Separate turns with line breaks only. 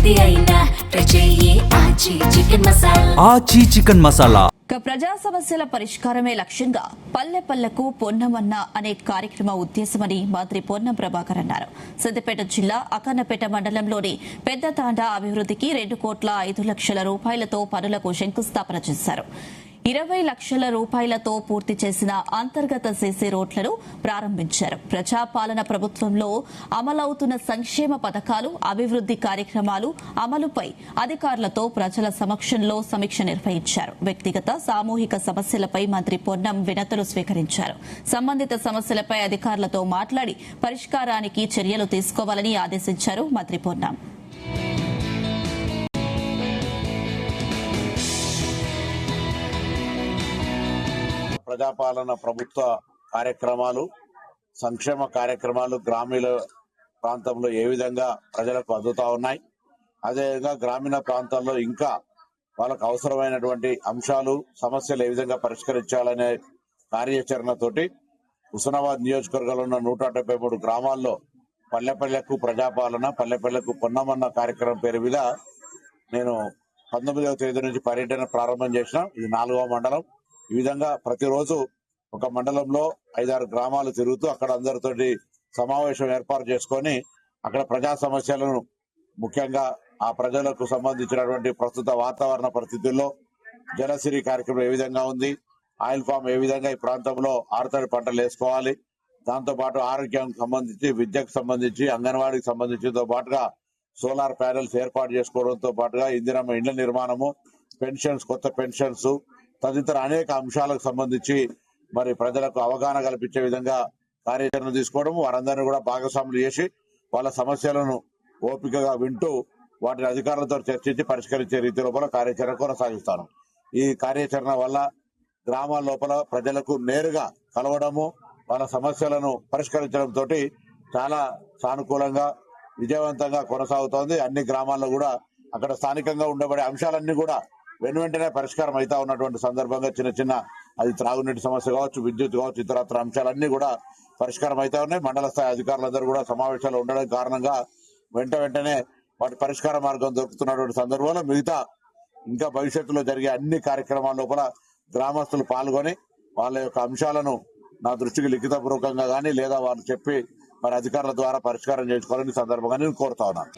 ఏది అయినా ట్రై చెయ్యి ఆచి చికెన్ మసాలా.
ఆచి చికెన్ మసాలా.
ప్రజా సమస్యల పరిష్కారమే లక్ష్యంగా పల్లె పల్లెకు పొన్నమన్న అనే కార్యక్రమ ఉద్దేశమని మంత్రి పొన్నం ప్రభాకర్ అన్నారు. సిద్దిపేట జిల్లా అక్కన్నపేట మండలంలోని పెద్ద తాండా అభివృద్ధికి 2,05,00,000 రూపాయలతో పనులకు శంకుస్థాపన చేశారు. 20 లక్షల రూపాయలతో పూర్తి చేసిన అంతర్గత సీసీ రోడ్లను ప్రారంభించారు. ప్రజాపాలన ప్రభుత్వంలో అమలవుతున్న సంక్షేమ పథకాలు, అభివృద్ది కార్యక్రమాలు అమలుపై అధికారులతో ప్రజల సమక్షంలో సమీక్ష నిర్వహించారు. వ్యక్తిగత, సామూహిక సమస్యలపై మంత్రి పొన్నం వినతులు స్వీకరించారు. సంబంధిత సమస్యలపై అధికారులతో మాట్లాడి పరిష్కారానికి చర్యలు తీసుకోవాలని ఆదేశించారు మంత్రి పొన్నం.
ప్రజాపాలన ప్రభుత్వ కార్యక్రమాలు, సంక్షేమ కార్యక్రమాలు గ్రామీణ ప్రాంతంలో ఏ విధంగా ప్రజలకు అందుతా ఉన్నాయి, అదేవిధంగా గ్రామీణ ప్రాంతాల్లో ఇంకా వాళ్ళకు అవసరమైనటువంటి అంశాలు, సమస్యలు ఏ విధంగా పరిష్కరించాలనే కార్యాచరణతోటి హుస్నాబాద్ నియోజకవర్గంలో ఉన్న 173 గ్రామాల్లో పల్లెపల్లెకు ప్రజాపాలన, పల్లెపల్లెకు పొన్నమన్న కార్యక్రమం పేరు మీద నేను 19వ తేదీ నుంచి పర్యటన ప్రారంభం చేసిన. ఇది 4వ మండలం. ఈ విధంగా ప్రతిరోజు ఒక మండలంలో 5-6 గ్రామాలు తిరుగుతూ అక్కడ అందరితోటి సమావేశం ఏర్పాటు చేసుకొని అక్కడ ప్రజా సమస్యలను, ముఖ్యంగా ఆ ప్రజలకు సంబంధించినటువంటి ప్రస్తుత వాతావరణ పరిస్థితుల్లో జలసిరి కార్యక్రమం ఏ విధంగా ఉంది, ఆయిల్ ఫామ్ ఏ విధంగా ఈ ప్రాంతంలో ఆరుతడి పంటలు వేసుకోవాలి, దాంతో పాటు ఆరోగ్యానికి సంబంధించి, విద్యకు సంబంధించి, అంగన్వాడీకి సంబంధించితో పాటుగా సోలార్ ప్యానెల్స్ ఏర్పాటు చేసుకోవడంతో పాటుగా ఇందిరమ్మ ఇండ్ల నిర్మాణము, పెన్షన్స్, కొత్త పెన్షన్స్ తదితర అనేక అంశాలకు సంబంధించి మరి ప్రజలకు అవగాహన కల్పించే విధంగా కార్యాచరణ తీసుకోవడం, వారందరినీ కూడా భాగస్వాములు చేసి వాళ్ళ సమస్యలను ఓపికగా వింటూ వాటిని అధికారులతో చర్చించి పరిష్కరించే రీతి లోపల కార్యాచరణ కొనసాగిస్తాను. ఈ కార్యాచరణ వల్ల గ్రామాల లోపల ప్రజలకు నేరుగా కలవడము, వాళ్ళ సమస్యలను పరిష్కరించడంతో చాలా సానుకూలంగా, విజయవంతంగా కొనసాగుతోంది. అన్ని గ్రామాల్లో కూడా అక్కడ స్థానికంగా ఉండబడే అంశాలన్నీ కూడా వెంటనే పరిష్కారం అవుతా ఉన్నటువంటి సందర్భంగా చిన్న చిన్న, అది త్రాగునీటి సమస్య కావచ్చు, విద్యుత్ కావచ్చు, ఇతరత్ర అంశాలన్నీ కూడా పరిష్కారం అవుతా ఉన్నాయి. మండల స్థాయి అధికారులందరూ కూడా సమావేశాలు ఉండడం కారణంగా వెంటనే వాటి పరిష్కార మార్గం దొరుకుతున్నటువంటి సందర్భంలో మిగతా ఇంకా భవిష్యత్తులో జరిగే అన్ని కార్యక్రమాల లోపల గ్రామస్తులు పాల్గొని వాళ్ళ యొక్క అంశాలను నా దృష్టికి లిఖితపూర్వకంగా కానీ లేదా వారు చెప్పి మరి అధికారుల ద్వారా పరిష్కారం చేసుకోవాలని సందర్భంగా నేను కోరుతా ఉన్నాను.